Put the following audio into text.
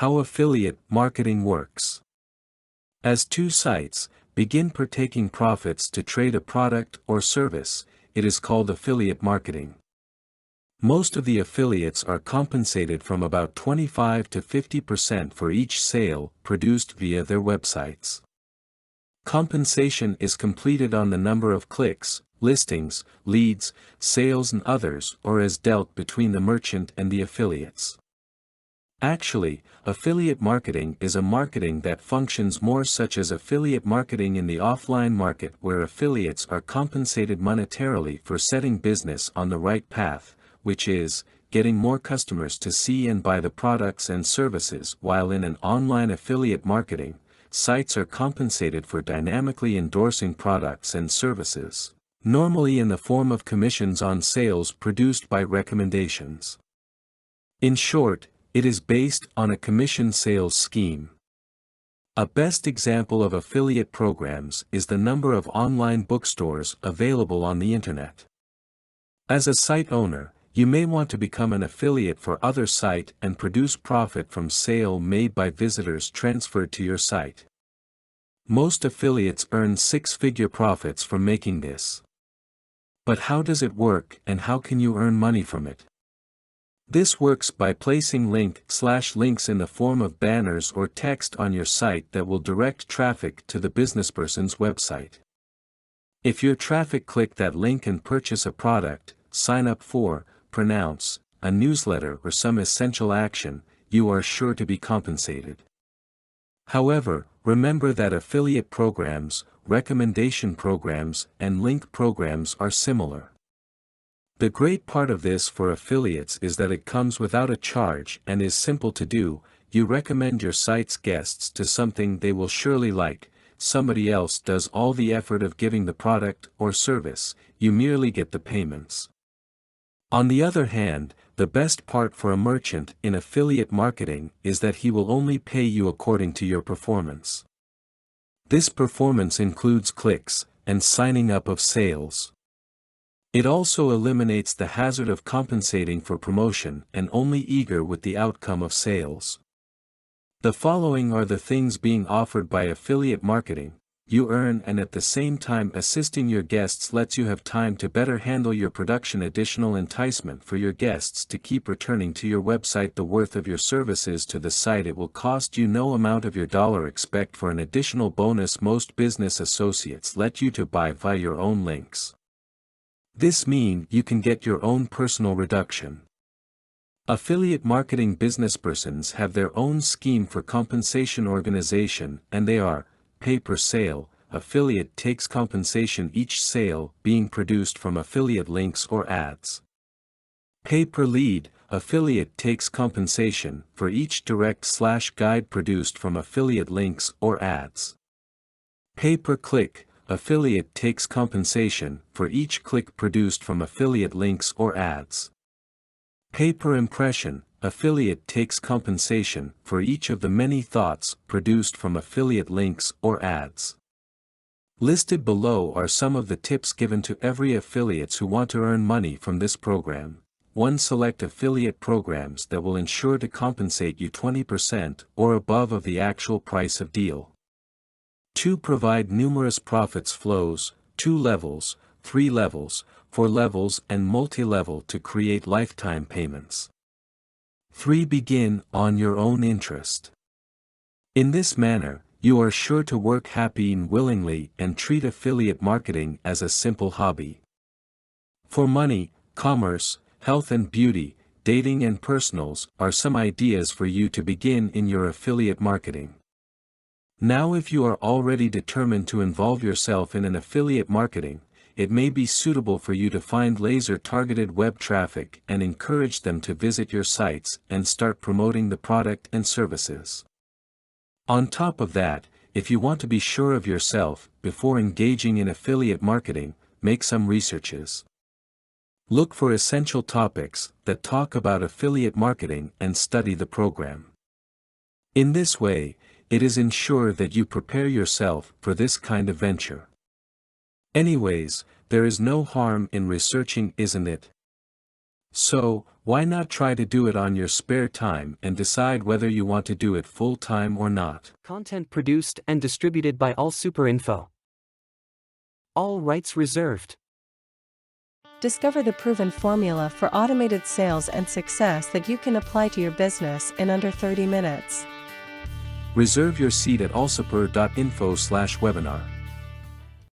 How affiliate marketing works. As two sites begin partaking profits to trade a product or service, it is called affiliate marketing. Most of the affiliates are compensated from about 25 to 50% for each sale produced via their websites. Compensation is completed on the number of clicks, listings, leads, sales and others, or as dealt between the merchant and the affiliates. Actually, affiliate marketing is a marketing that functions more such as affiliate marketing in the offline market, where affiliates are compensated monetarily for setting business on the right path, which is, getting more customers to see and buy the products and services, while in an online affiliate marketing, sites are compensated for dynamically endorsing products and services, normally in the form of commissions on sales produced by recommendations. In short, it is based on a commission sales scheme. A best example of affiliate programs is the number of online bookstores available on the internet. As a site owner, you may want to become an affiliate for other site and produce profit from sale made by visitors transferred to your site. Most affiliates earn six-figure profits from making this. But how does it work, and how can you earn money from it? This works by placing links in the form of banners or text on your site that will direct traffic to the businessperson's website. If your traffic click that link and purchase a product, sign up for, pronounce, a newsletter or some essential action, you are sure to be compensated. However, remember that affiliate programs, recommendation programs, and link programs are similar. The great part of this for affiliates is that it comes without a charge and is simple to do. You recommend your site's guests to something they will surely like, somebody else does all the effort of giving the product or service, you merely get the payments. On the other hand, the best part for a merchant in affiliate marketing is that he will only pay you according to your performance. This performance includes clicks and signing up of sales. It also eliminates the hazard of compensating for promotion and only eager with the outcome of sales. The following are the things being offered by affiliate marketing. You earn, and at the same time assisting your guests lets you have time to better handle your production. Additional enticement for your guests to keep returning to your website. The worth of your services to the site. It will cost you no amount of your dollar. Expect for an additional bonus. Most business associates let you to buy via your own links. This means you can get your own personal reduction. Affiliate marketing businesspersons have their own scheme for compensation organization, and they are: pay per sale, affiliate takes compensation each sale being produced from affiliate links or ads. Pay per lead, affiliate takes compensation for each direct/guide produced from affiliate links or ads. Pay per click, affiliate takes compensation for each click produced from affiliate links or ads. Pay per impression, affiliate takes compensation for each of the many thoughts produced from affiliate links or ads. Listed below are some of the tips given to every affiliates who want to earn money from this program. 1. Select affiliate programs that will ensure to compensate you 20% or above of the actual price of deal. 2. Provide numerous profits flows, 2 levels, 3 levels, 4 levels and multi-level to create lifetime payments. 3. Begin on your own interest. In this manner, you are sure to work happy and willingly and treat affiliate marketing as a simple hobby. For money, commerce, health and beauty, dating and personals are some ideas for you to begin in your affiliate marketing. Now, if you are already determined to involve yourself in an affiliate marketing, it may be suitable for you to find laser-targeted web traffic and encourage them to visit your sites and start promoting the product and services. On top of that, if you want to be sure of yourself before engaging in affiliate marketing, make some researches. Look for essential topics that talk about affiliate marketing and study the program. In this way, it is ensured that you prepare yourself for this kind of venture. Anyways, there is no harm in researching, isn't it? So, Why not try to do it on your spare time and decide whether you want to do it full-time or not? Content produced and distributed by AllSuperInfo. All rights reserved. Discover the proven formula for automated sales and success that you can apply to your business in under 30 minutes. Reserve your seat at allsuper.info/webinar.